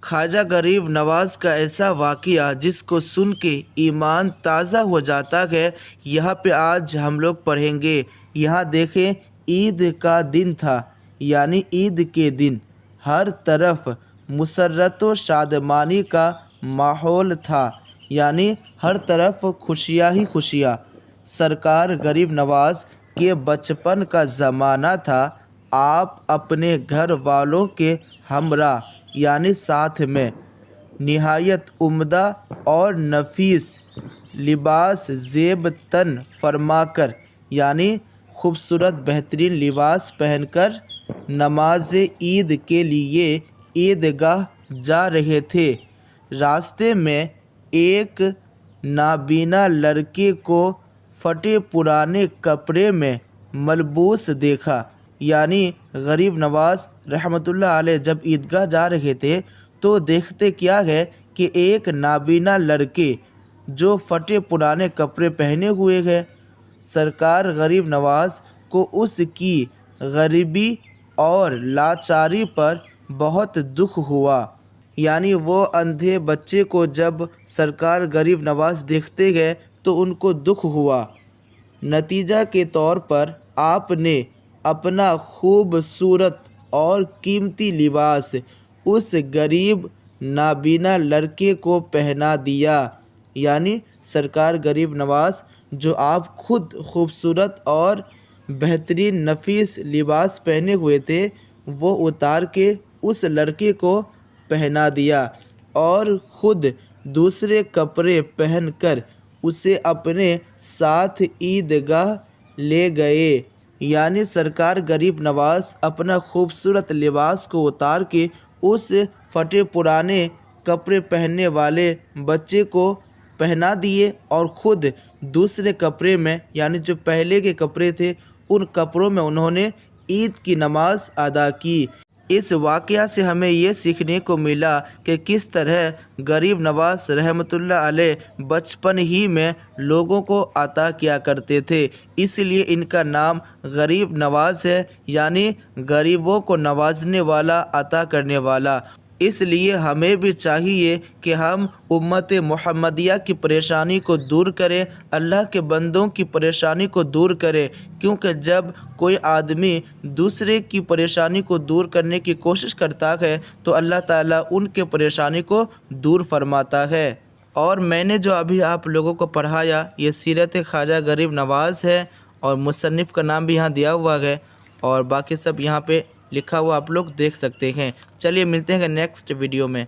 خواجہ غریب نواز کا ایسا واقعہ جس کو سن کے ایمان تازہ ہو جاتا ہے، یہاں پہ آج ہم لوگ پڑھیں گے۔ یہاں دیکھیں، عید کا دن تھا، یعنی عید کے دن ہر طرف مسرت و شادمانی کا ماحول تھا، یعنی ہر طرف خوشیاں ہی خوشیاں۔ سرکار غریب نواز کے بچپن کا زمانہ تھا۔ آپ اپنے گھر والوں کے ہمراہ یعنی ساتھ میں نہایت عمدہ اور نفیس لباس زیب تن فرما کر، یعنی خوبصورت بہترین لباس پہن کر نماز عید کے لیے عیدگاہ جا رہے تھے۔ راستے میں ایک نابینا لڑکے کو پھٹے پرانے کپڑے میں ملبوس دیکھا، یعنی غریب نواز رحمۃ اللہ علیہ جب عیدگاہ جا رہے تھے تو دیکھتے کیا ہے کہ ایک نابینا لڑکے جو پھٹے پرانے کپڑے پہنے ہوئے ہیں۔ سرکار غریب نواز کو اس کی غریبی اور لاچاری پر بہت دکھ ہوا، یعنی وہ اندھے بچے کو جب سرکار غریب نواز دیکھتے گئے تو ان کو دکھ ہوا۔ نتیجہ کے طور پر آپ نے اپنا خوبصورت اور قیمتی لباس اس غریب نابینا لڑکے کو پہنا دیا، یعنی سرکار غریب نواز جو آپ خود خوبصورت اور بہترین نفیس لباس پہنے ہوئے تھے وہ اتار کے اس لڑکے کو پہنا دیا اور خود دوسرے کپڑے پہن کر اسے اپنے ساتھ عیدگاہ لے گئے، یعنی سرکار غریب نواز اپنا خوبصورت لباس کو اتار کے اس پھٹے پرانے کپڑے پہننے والے بچے کو پہنا دیے اور خود دوسرے کپڑے میں، یعنی جو پہلے کے کپڑے تھے ان کپڑوں میں انہوں نے عید کی نماز ادا کی۔ اس واقعہ سے ہمیں یہ سیکھنے کو ملا کہ کس طرح غریب نواز رحمۃ اللہ علیہ بچپن ہی میں لوگوں کو عطا کیا کرتے تھے، اس لیے ان کا نام غریب نواز ہے، یعنی غریبوں کو نوازنے والا، عطا کرنے والا۔ اس لیے ہمیں بھی چاہیے کہ ہم امت محمدیہ کی پریشانی کو دور کریں، اللہ کے بندوں کی پریشانی کو دور کریں، کیونکہ جب کوئی آدمی دوسرے کی پریشانی کو دور کرنے کی کوشش کرتا ہے تو اللہ تعالیٰ ان کے پریشانی کو دور فرماتا ہے۔ اور میں نے جو ابھی آپ لوگوں کو پڑھایا یہ سیرت خواجہ غریب نواز ہے اور مصنف کا نام بھی یہاں دیا ہوا ہے اور باقی سب یہاں پہ لکھا ہوا آپ لوگ دیکھ سکتے ہیں۔ چلیے ملتے ہیں نیکسٹ ویڈیو میں۔